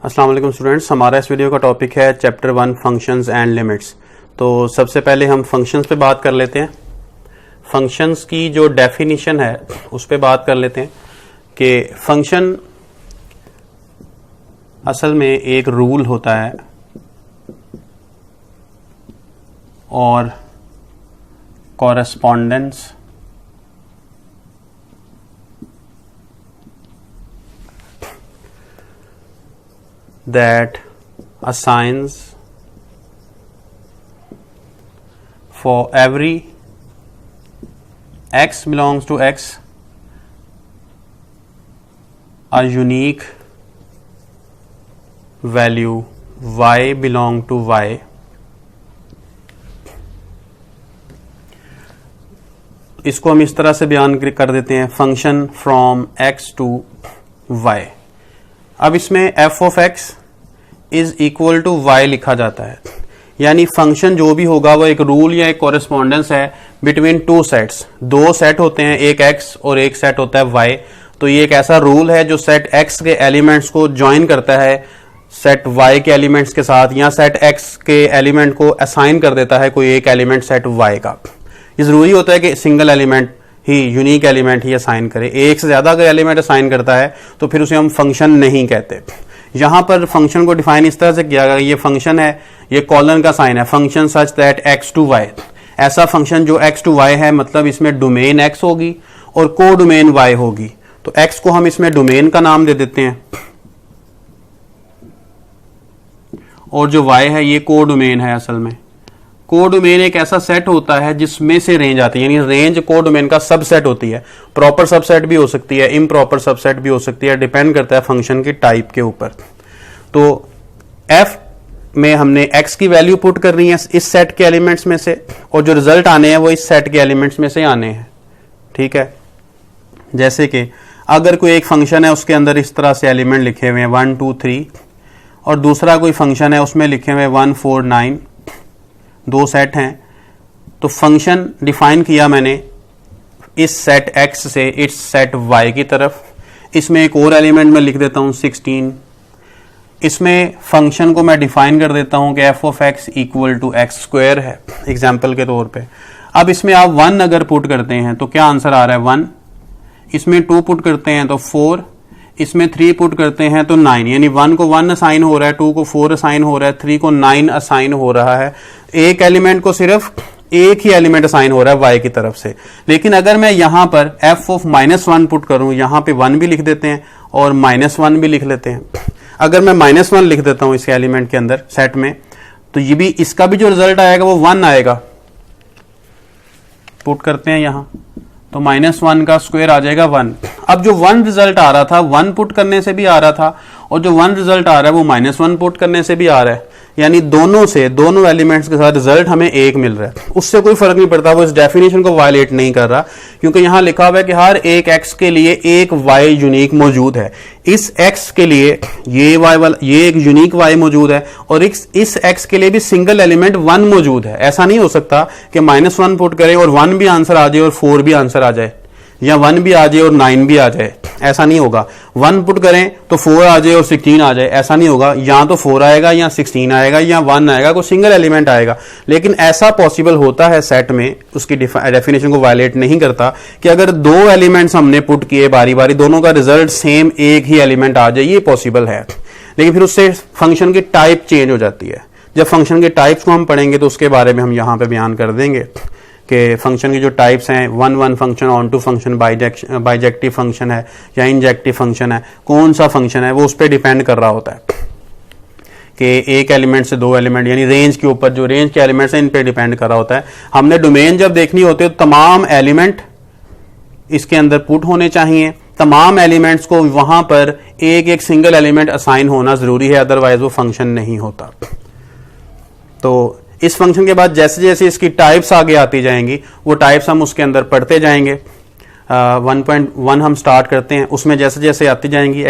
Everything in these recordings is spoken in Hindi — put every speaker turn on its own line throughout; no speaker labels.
अस्सलाम वालेकुम स्टूडेंट्स, हमारा इस वीडियो का टॉपिक है चैप्टर 1 फंक्शंस एंड लिमिट्स। तो सबसे पहले हम फंक्शंस पे बात कर लेते हैं। फंक्शंस की जो डेफिनेशन है उस पे बात कर लेते हैं कि फंक्शन असल में एक रूल होता है और correspondence that assigns for every x belongs to x a unique value y belong to y इसको हम इस तरह से बयान कर देते हैं, function from x to y। अब इसमें f of x is equal to y लिखा जाता है, यानी फंक्शन जो भी होगा वो एक रूल या एक कॉरेस्पॉन्डेंस है बिटवीन टू सेट्स। दो सेट होते हैं, एक x और एक सेट होता है y। तो ये एक ऐसा रूल है जो सेट x के एलिमेंट्स को ज्वाइन करता है सेट y के एलिमेंट्स के साथ, या सेट x के एलिमेंट को असाइन कर देता है कोई एक एलिमेंट सेट y का। ये जरूरी होता है कि सिंगल एलिमेंट ही, यूनिक एलिमेंट ही असाइन करे। एक से ज्यादा अगर एलिमेंट असाइन करता है तो फिर उसे हम फंक्शन नहीं कहते। यहां पर फंक्शन को डिफाइन इस तरह से किया गया, ये फंक्शन है, ये कॉलन का साइन है, function such that x to y। ऐसा फंक्शन जो x टू y है, मतलब इसमें डोमेन x होगी और को डोमेन y होगी। तो x को हम इसमें डोमेन का नाम दे देते हैं और जो y है ये को डोमेन है। असल में को डोमेन एक ऐसा सेट होता है जिसमें से रेंज आती है, यानी रेंज को डोमेन का सबसेट होती है। प्रॉपर सबसेट भी हो सकती है, इम्प्रॉपर सबसेट भी हो सकती है, डिपेंड करता है फंक्शन की टाइप के ऊपर। तो f में हमने x की वैल्यू पुट करनी है इस सेट के एलिमेंट्स में से, और जो रिजल्ट आने हैं वो इस सेट के एलिमेंट्स में से आने हैं। ठीक है, जैसे कि अगर कोई एक फंक्शन है उसके अंदर इस तरह से एलिमेंट लिखे हुए हैं 1 2 3, और दूसरा कोई फंक्शन है उसमें लिखे हुए 1 4 9, दो सेट हैं। तो फंक्शन डिफाइन किया मैंने इस सेट x से इस सेट y की तरफ। इसमें एक और एलिमेंट में लिख देता हूं 16। इसमें फंक्शन को मैं डिफाइन कर देता हूं कि f of x equal to x square है, एग्जाम्पल के तौर पे। अब इसमें आप 1 अगर पुट करते हैं तो क्या आंसर आ रहा है 1। इसमें 2 पुट करते हैं तो 4, इसमें 3 पुट करते हैं तो 9, यानी 1 को 1 असाइन हो रहा है, 2 को 4 असाइन हो रहा है, 3 को 9 असाइन हो रहा है। एक एलिमेंट को सिर्फ एक ही एलिमेंट असाइन हो रहा है y की तरफ से। लेकिन अगर मैं यहां पर f ऑफ -1 पुट करूं, यहां पे 1 भी लिख देते हैं और -1 भी लिख लेते हैं। अगर मैं -1 लिख देता हूं इस एलिमेंट के अंदर सेट में, तो ये भी, इसका भी जो रिजल्ट आएगा वो 1 आएगा। पुट करते हैं यहां तो -1 का स्क्वायर आ जाएगा 1। अब जो 1 रिजल्ट आ रहा था 1 पुट करने से भी आ रहा था, और जो 1 रिजल्ट आ रहा है वो -1 पुट करने से भी आ रहा है, यानी दोनों एलिमेंट्स के साथ रिजल्ट हमें एक मिल रहा है। उससे कोई फर्क नहीं पड़ता, वो इस डेफिनेशन को वायलेट नहीं कर रहा, क्योंकि यहां लिखा हुआ है कि हर एक x के लिए एक y यूनिक मौजूद है। इस x के लिए ये एक यूनिक y मौजूद है, और इस x के लिए भी सिंगल एलिमेंट 1 मौजूद है। ऐसा नहीं हो सकता कि -1 पुट करें और 1 भी आंसर आ जाए और 4 भी आंसर आ जाए, या 1 भी आ जाए और 9 भी आ जाए। ऐसा नहीं होगा। 1 पुट करें तो 4 आ जाए और 16 आ जाए, ऐसा नहीं होगा। या तो 4 आएगा या 16 आएगा या 1 आएगा, कोई सिंगल एलिमेंट आएगा। लेकिन ऐसा पॉसिबल होता है सेट में, उसकी डेफिनेशन को वायलेट नहीं करता, कि अगर दो एलिमेंट्स हमने पुट किए बारी बारी, दोनों का रिजल्ट सेम एक ही एलिमेंट आ जाए, ये पॉसिबल है। लेकिन फिर उससे फंक्शन की टाइप चेंज हो जाती है। जब फंक्शन के टाइप्स को हम पढ़ेंगे तो उसके बारे में हम यहां पर बयान कर देंगे कि फंक्शन की जो टाइप्स हैं, 1 function, onto function, bijective function है या इंजेक्टिव फंक्शन है, कौन सा फंक्शन है वो उस पर डिपेंड कर रहा होता है कि एक एलिमेंट से दो एलिमेंट, यानी रेंज के ऊपर, जो रेंज के एलिमेंट्स हैं इन पे डिपेंड कर रहा होता है। हमने डोमेन जब देखनी होती है तो तमाम एलिमेंट इसके अंदर पुट होने चाहिए, तमाम एलिमेंट्स को वहां पर एक एक सिंगल एलिमेंट असाइन होना जरूरी है, अदरवाइज वो फंक्शन नहीं होता। तो इस फंक्शन के बाद जैसे जैसे इसकी टाइप्स आगे आती जाएंगी, वो टाइप्स हम उसके अंदर पढ़ते जाएंगे। 1.1 हम स्टार्ट करते हैं, उसमें जैसे जैसे आती जाएंगी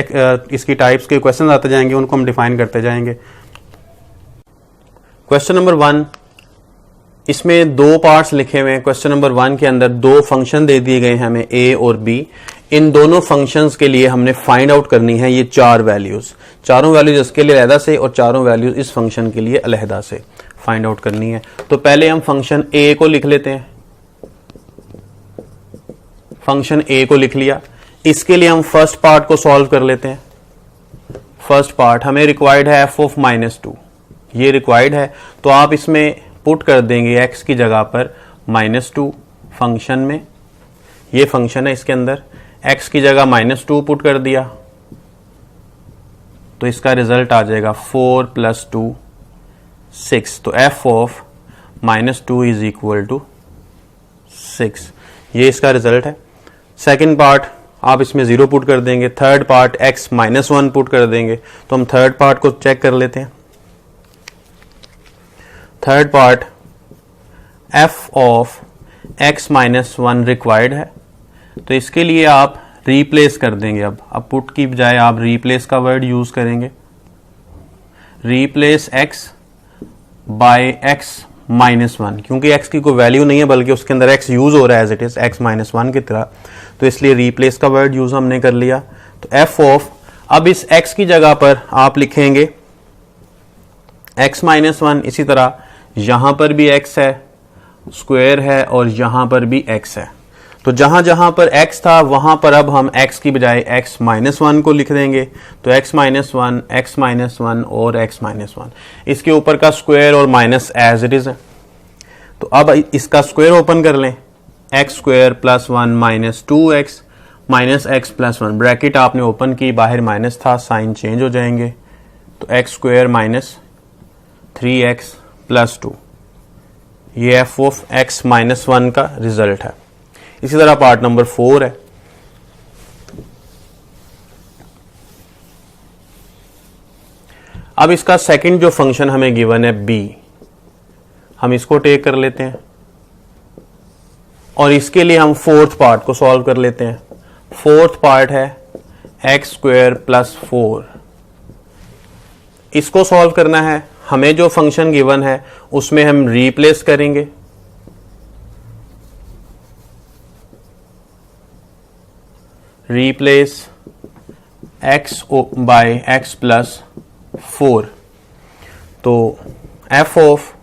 इसकी टाइप्स के क्वेश्चन आते जाएंगे, उनको हम डिफाइन करते जाएंगे। क्वेश्चन नंबर 1, इसमें दो पार्ट्स लिखे हुए हैं। क्वेश्चन नंबर 1 के अंदर दो फंक्शन दे दिए गए हैं हमें, a और b। इन दोनों फंक्शंस के लिए हमने फाइंड आउट करनी है ये चार वैल्यूज, चारों वैल्यूज इसके लिए अलहदा से और चारों वैल्यूज इस फंक्शन के लिए अलहदा से फाइंड आउट करनी है। तो पहले हम फंक्शन ए को लिख लेते हैं। फंक्शन ए को लिख लिया, इसके लिए हम फर्स्ट पार्ट को सॉल्व कर लेते हैं। फर्स्ट पार्ट हमें रिक्वायर्ड है एफ ऑफ -2, ये रिक्वायर्ड है, तो आप इसमें पुट कर देंगे एक्स की जगह पर -2 फंक्शन में, ये फंक्शन है इसके अंदर, एक्स की जगह -2 पुट कर दिया तो इसका रिजल्ट आ जाएगा 4 + 2 6। तो f of -2 is equal to 6, ये इसका रिजल्ट है। सेकेंड पार्ट आप इसमें 0 पुट कर देंगे, थर्ड पार्ट x -1 पुट कर देंगे। तो हम थर्ड पार्ट को चेक कर लेते हैं। Third part f of x -1 required है, तो इसके लिए आप रिप्लेस कर देंगे। अब पुट की बजाय आप रिप्लेस का वर्ड यूज करेंगे। रिप्लेस x बाय x -1, क्योंकि x की कोई वैल्यू नहीं है बल्कि उसके अंदर x यूज हो रहा है एज इट इज x -1 की तरह, तो इसलिए रिप्लेस का वर्ड यूज हमने कर लिया। तो f ऑफ, अब इस x की जगह पर आप लिखेंगे x -1, इसी तरह यहां पर भी x है, स्क्वायर है, और यहां पर भी x है। तो जहां जहां पर x था वहां पर अब हम x की बजाय x -1 को लिख देंगे। तो x -1, x -1 और x -1, इसके ऊपर का स्क्वायर और माइनस एज इट इज है। तो अब इसका स्क्वायर ओपन कर लें, x² + 1 - 2x - x + 1, ब्रैकेट आपने ओपन की, बाहर माइनस था, साइन चेंज हो जाएंगे। तो x² - 3x + 2, ये f ऑफ x -1 का रिजल्ट है। इसी तरह पार्ट नंबर 4 है। अब इसका सेकंड जो फंक्शन हमें गिवन है b, हम इसको टेक कर लेते हैं और इसके लिए हम फोर्थ पार्ट को सॉल्व कर लेते हैं। फोर्थ पार्ट है x² + 4, इसको सॉल्व करना है। हमें जो फंक्शन गिवन है उसमें हम रिप्लेस करेंगे। रिप्लेस x बाय x + 4, तो f ऑफ,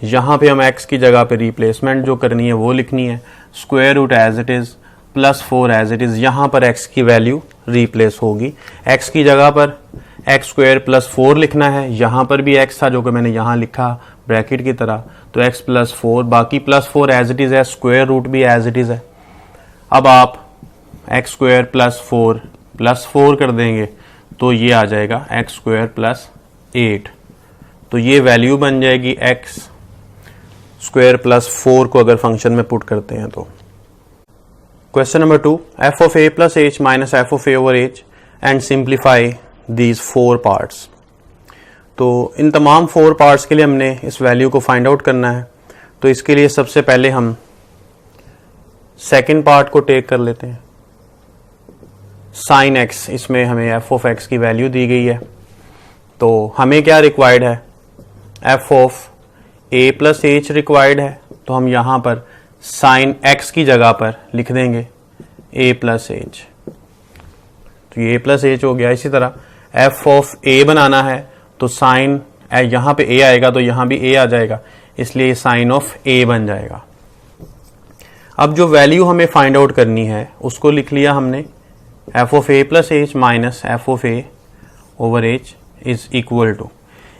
यहां पे हम x की जगह पे रिप्लेसमेंट जो करनी है वो लिखनी है, square root as it is +4 as it is, यहां पर x की वैल्यू रिप्लेस होगी। x की जगह पर x² + 4 लिखना है, यहां पर भी x था जो कि मैंने यहां लिखा ब्रैकेट की तरह, तो x + 4, बाकी +4 एज इट इज है, स्क्वायर रूट भी एज इट इज है। अब आप x² + 4 +4 कर देंगे तो ये आ जाएगा x² + 8, तो ये वैल्यू बन जाएगी x² + 4 को अगर फंक्शन में पुट करते हैं तो। Question number 2, f of a + h - f of a over h and simplify these 4 parts. तो इन तमाम 4 पार्ट्स के लिए हमने इस वैल्यू को फाइंड आउट करना है। तो इसके लिए सबसे पहले हम सेकेंड पार्ट को टेक कर लेते हैं। साइन x, इसमें हमें f ऑफ x की वैल्यू दी गई है, तो हमें क्या रिक्वायर्ड है, f of a + h required है, तो हम यहां पर साइन x की जगह पर लिख देंगे a + h, तो ये a + h हो गया। इसी तरह f ऑफ a बनाना है तो साइन, यहां पे a आएगा तो यहां भी a आ जाएगा, इसलिए साइन ऑफ a बन जाएगा। अब जो वैल्यू हमें फाइंड आउट करनी है उसको लिख लिया हमने, f of a + h - f of a over h is equal to,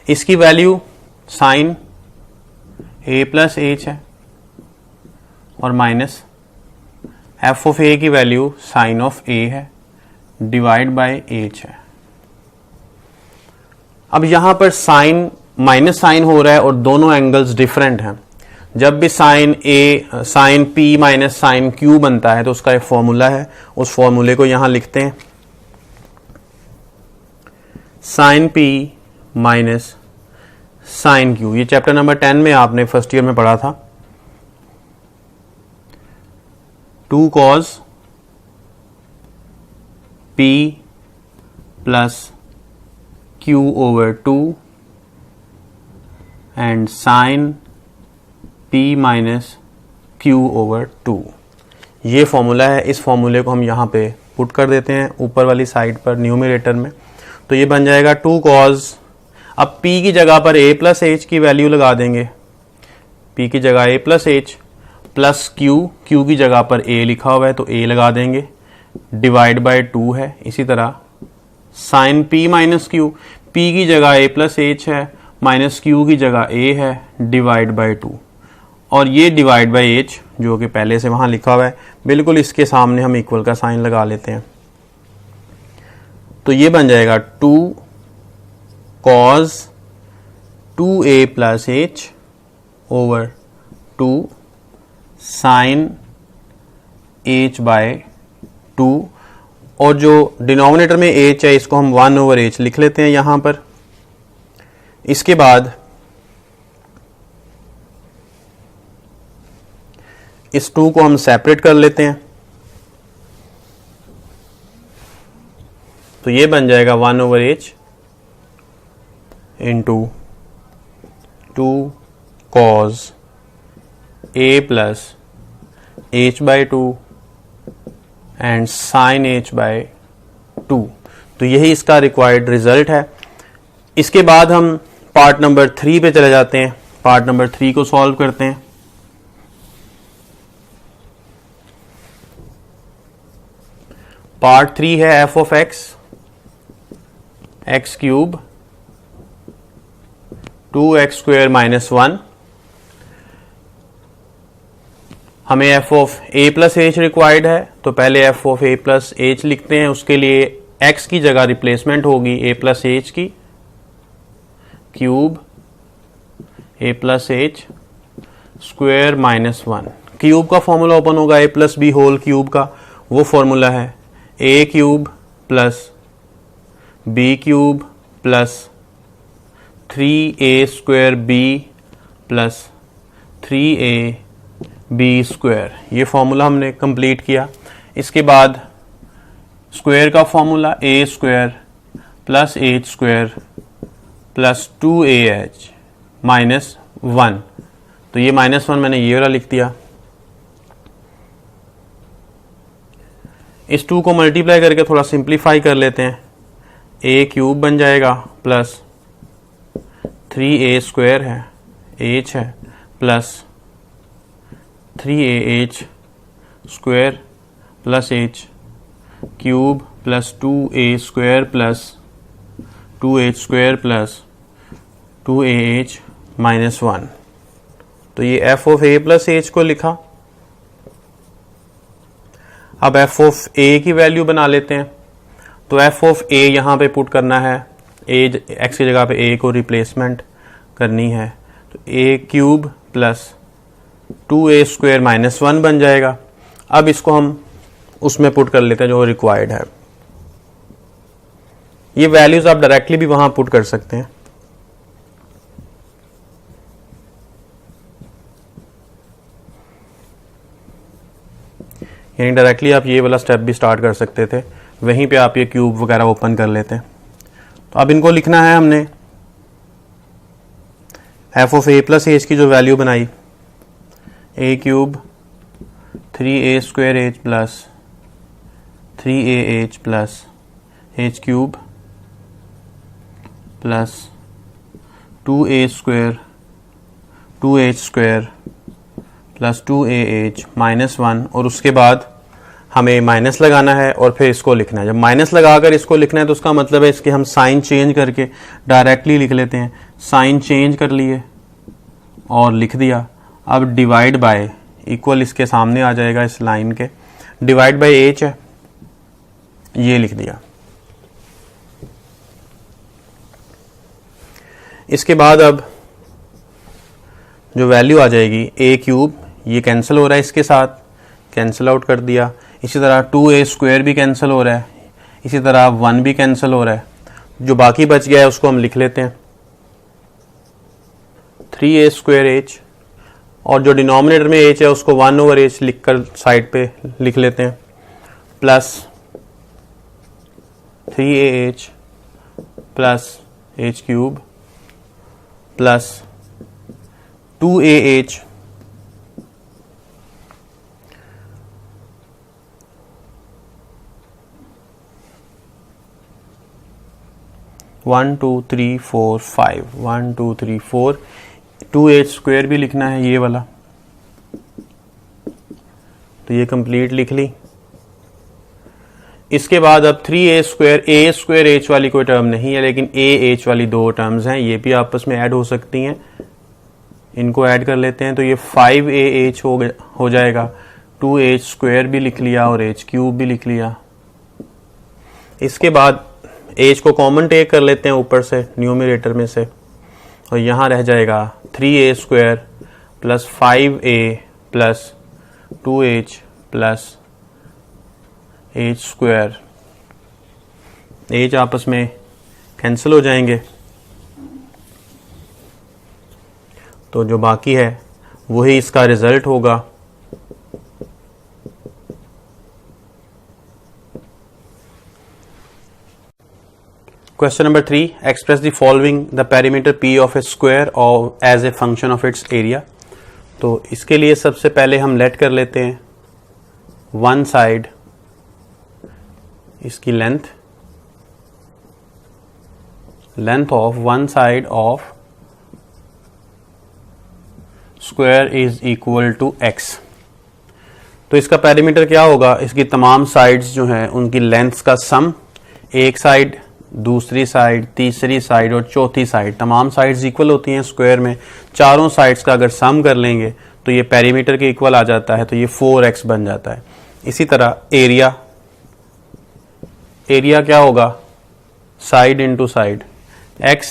इसकी वैल्यू साइन a + h है और माइनस f of a की वैल्यू साइन ऑफ a है डिवाइड बाय h है। अब यहां पर साइन माइनस साइन हो रहा है और दोनों एंगल्स डिफरेंट हैं। जब भी साइन p - साइन q बनता है तो उसका एक फॉर्मूला है, उस फॉर्मूले को यहां लिखते हैं, साइन p - साइन q। ये चैप्टर नंबर 10 में आपने फर्स्ट ईयर में पढ़ा था। 2 cos p + q over 2 and sin p - q over 2, ये फॉर्मूला है, इस फॉर्मूले को हम यहाँ पे पुट कर देते हैं ऊपर वाली साइड पर न्यूमरेटर में। तो ये बन जाएगा 2 cos, अब p की जगह पर a प्लस एच की वैल्यू लगा देंगे, p की जगह a plus H plus q की जगह पर a लिखा हुआ है तो a लगा देंगे, डिवाइड बाय 2 है। इसी तरह sine p minus q, p की जगह a प्लस एच है माइनस q की जगह a है, डिवाइड बाय 2, और ये डिवाइड बाय एच जो कि पहले से वहां लिखा हुआ है बिल्कुल इसके सामने हम इक्वल का साइन लगा लेते हैं। तो ये बन जाएगा 2 cos 2a plus h over 2 sine h by 2, और जो डिनोमिनेटर में h है इसको हम 1 ओवर h लिख लेते हैं यहां पर। इसके बाद इस 2 को हम सेपरेट कर लेते हैं, तो ये बन जाएगा 1 over h into 2 cos a plus h by 2 and sine h by 2। तो यही इसका रिक्वायर्ड रिजल्ट है। इसके बाद हम पार्ट नंबर 3 पे चले जाते हैं। पार्ट नंबर 3 को सॉल्व करते हैं। पार्ट 3 है f of x cube 2x square minus 1। हमें f of a plus H required है, तो पहले f of a plus H लिखते हैं। उसके लिए x की जगह रिप्लेसमेंट होगी a प्लस एच की, cube a plus h square minus 1। Cube का फॉर्मूला ओपन होगा a plus b whole cube का, वो फॉर्मूला है a cube plus b cube plus 3a square b plus 3a b square. ये फॉर्मूला हमने कंप्लीट किया। इसके बाद स्क्वायर का formula a square plus h square plus 2ah minus 1। तो ये माइनस 1 मैंने ये वाला लिख दिया। इस 2 को मल्टीप्लाई करके थोड़ा सिंप्लीफाई कर लेते हैं। a क्यूब बन जाएगा प्लस 3a स्क्वायर है, h है, plus 3ah square plus h cube plus 2a square plus 2h square plus 2ah minus 1। तो ये f of a plus h को लिखा। अब f ऑफ a की वैल्यू बना लेते हैं। तो f ऑफ a यहाँ पे पुट करना है, x की जगह पे a को रिप्लेसमेंट करनी है, तो a cube plus 2a square minus 1 बन जाएगा। अब इसको हम उसमें पुट कर लेते हैं जो रिक्वायर्ड है। ये वैल्यूज आप डायरेक्टली भी वहां पुट कर सकते हैं। यानी डायरेक्टली आप ये वाला स्टेप भी स्टार्ट कर सकते थे, वहीं पे आप ये क्यूब वगैरह ओपन कर लेते हैं। तो अब इनको लिखना है हमने। f of a plus h की जो वैल्यू बनाई, a cube 3a square h plus 3ah plus h cube plus 2a square 2h square plus 2ah minus 1, और उसके बाद हमें माइनस लगाना है और फिर इसको लिखना है। जब माइनस लगाकर इसको लिखना है तो उसका मतलब है इसके हम साइन चेंज करके डायरेक्टली लिख लेते हैं। साइन चेंज कर लिए और लिख दिया। अब डिवाइड बाय इक्वल इसके सामने आ जाएगा इस लाइन के, डिवाइड बाय एच है, ये लिख दिया। इसके बाद अब जो वैल्यू आ जाएगी a क्यूब, ये कैंसिल हो रहा है इसके साथ, कैंसिल आउट कर दिया। इसी तरह 2a स्क्वायर भी कैंसिल हो रहा है, इसी तरह 1 भी कैंसिल हो रहा है। जो बाकी बच गया है उसको हम लिख लेते हैं 3a स्क्वायर h, और जो डिनोमिनेटर में h है उसको 1 ओवर h लिखकर साइड पे लिख लेते हैं, plus 3ah plus h cube plus 2ah 1 2 3 4 5 1 2 3 4 2h square भी लिखना है ये वाला, तो ये कंप्लीट लिख ली। इसके बाद अब 3a स्क्वायर h वाली कोई टर्म नहीं है, लेकिन a h वाली दो टर्म्स हैं, ये भी आपस में ऐड हो सकती हैं, इनको ऐड कर लेते हैं। तो ये 5ah हो जाएगा, 2h स्क्वायर भी लिख लिया और h क्यूब भी लिख लिया। इसके बाद h को कॉमन टेक कर लेते हैं ऊपर से न्यूमरेटर में से, और यहाँ रह जाएगा 3a square plus 5a plus 2h plus h square, h आपस में कैंसिल हो जाएंगे, तो जो बाकी है वही इसका रिजल्ट होगा। Question number 3, express the following the perimeter P of a square और as a function of its area. तो इसके लिए सबसे पहले हम लेट कर लेते हैं वन साइड, इसकी length of one side of square is equal to x। तो इसका पेरीमीटर क्या होगा, इसकी तमाम साइड्स जो हैं उनकी लेंथ्स का सम, एक साइड, दूसरी साइड, तीसरी साइड और चौथी साइड, तमाम साइड्स इक्वल होती हैं स्क्वायर में, चारों साइड्स का अगर सम कर लेंगे तो ये पेरीमीटर के इक्वल आ जाता है, तो ये 4x बन जाता है। इसी तरह एरिया क्या होगा, side into side, x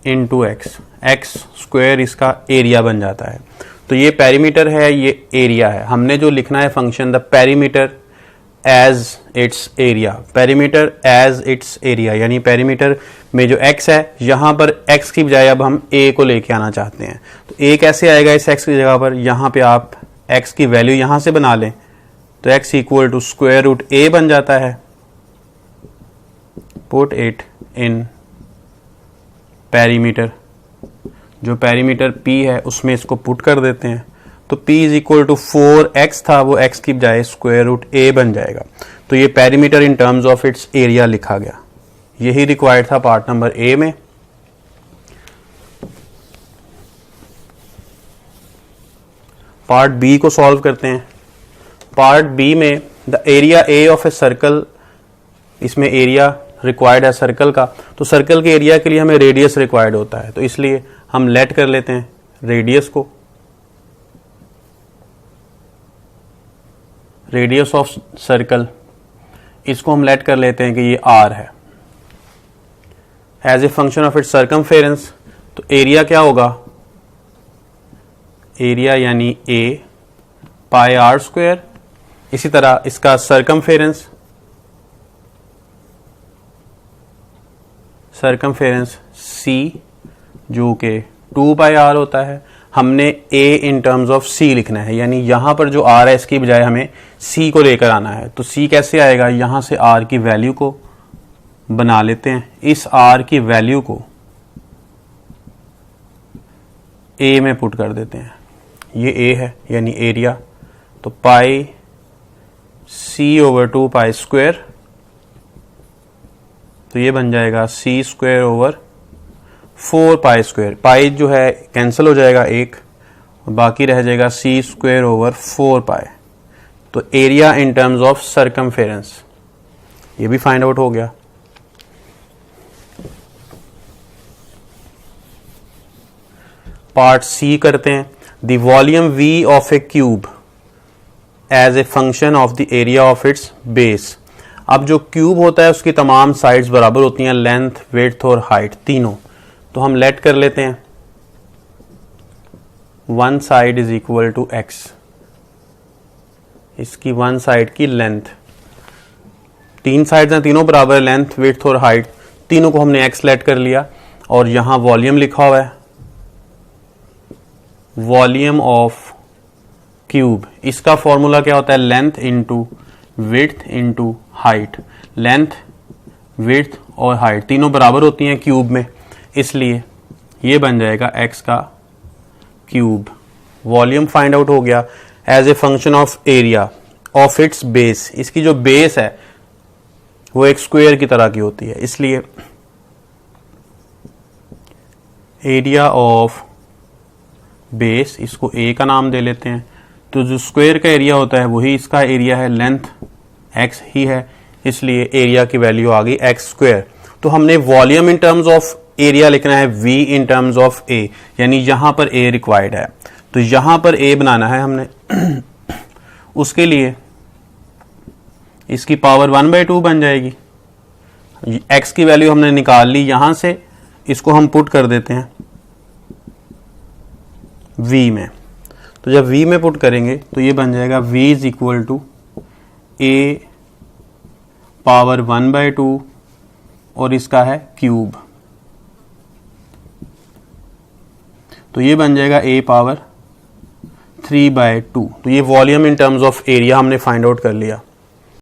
into x, x square इसका एरिया बन जाता है। तो ये पेरीमीटर है, ये एरिया है। हमने जो लिखना है function the perimeter as its area, perimeter as its area, यानी पेरीमीटर में जो x है यहां पर x की बजाय अब हम a को लेके आना चाहते हैं। तो a कैसे आएगा इस x की जगह पर, यहां पे आप x की वैल्यू यहां से बना लें, तो x equal to square root a बन जाता है। पुट इट इन पेरीमीटर, जो पेरीमीटर P है उसमें इसको पुट कर देते हैं, तो P is equal to 4x था, वो x की बजाय स्क्वायर रूट a बन जाएगा। तो ये perimeter in terms of its area लिखा गया। यही रिक्वायर्ड था पार्ट नंबर A में। पार्ट B को सॉल्व करते हैं। पार्ट B में the area A of a circle, इसमें एरिया रिक्वायर्ड है सर्कल का, तो सर्कल के एरिया के लिए हमें रेडियस रिक्वायर्ड होता है, तो इसलिए हम लेट कर लेते हैं रेडियस को, रेडियस ऑफ सर्कल, इसको हम लेट कर लेते हैं कि ये r है as a function of its circumference. तो एरिया क्या होगा, एरिया यानी a पाई r स्क्वायर। इसी तरह इसका सर्कमफेरेंस c जो कि 2 पाई r होता है। हमने a in terms of c लिखना है, यानी यहां पर जो r है इसकी बजाय हमें c को लेकर आना है। तो c कैसे आएगा, यहां से r की वैल्यू को बना लेते हैं, इस r की वैल्यू को a में पुट कर देते हैं, ये a है यानी एरिया, तो pi c over 2 pi square, तो ये बन जाएगा c square over 4 pi square, pi जो है कैंसिल हो जाएगा एक, और बाकी रह जाएगा c स्क्वायर ओवर 4 पाई। तो area in terms of circumference ये भी फाइंड आउट हो गया। पार्ट C करते हैं। The volume V of a cube as a function of the area of its base. अब जो क्यूब होता है उसकी तमाम साइड्स बराबर होती हैं, लेंथ, विड्थ और हाइट तीनों, तो हम लेट कर लेते हैं one side is equal to x, इसकी वन साइड की लेंथ, तीन साइड्स हैं तीनों बराबर, लेंथ, विड्थ और हाइट, तीनों को हमने x लेट कर लिया, और यहां वॉल्यूम लिखा हुआ है, वॉल्यूम ऑफ क्यूब। इसका फॉर्मूला क्या होता है, length into width into height, length, width और हाइट तीनों बराबर होती हैं क्यूब में, इसलिए ये बन जाएगा x का क्यूब। वॉल्यूम फाइंड आउट हो गया as a function of area of its base. इसकी जो बेस है वो एक स्क्वायर की तरह की होती है, इसलिए एरिया ऑफ बेस, इसको ए का नाम दे लेते हैं। तो जो स्क्वायर का एरिया होता है वही इसका एरिया है, लेंथ एक्स ही है, इसलिए एरिया की वैल्यू आ गई एक्स स्क्वायर। तो हमने volume in terms of area लिखना है v in terms of a, यानी यहां पर a रिक्वायर्ड है, तो यहां पर a बनाना है हमने। उसके लिए इसकी पावर 1/2 बन जाएगी। x की वैल्यू हमने निकाल ली यहां से, इसको हम पुट कर देते हैं v में। तो जब v में पुट करेंगे तो ये बन जाएगा v is equal to a power 1/2 और इसका है क्यूब, तो ये बन जाएगा a पावर 3/2। तो ये volume in terms of area हमने फाइंड आउट कर लिया।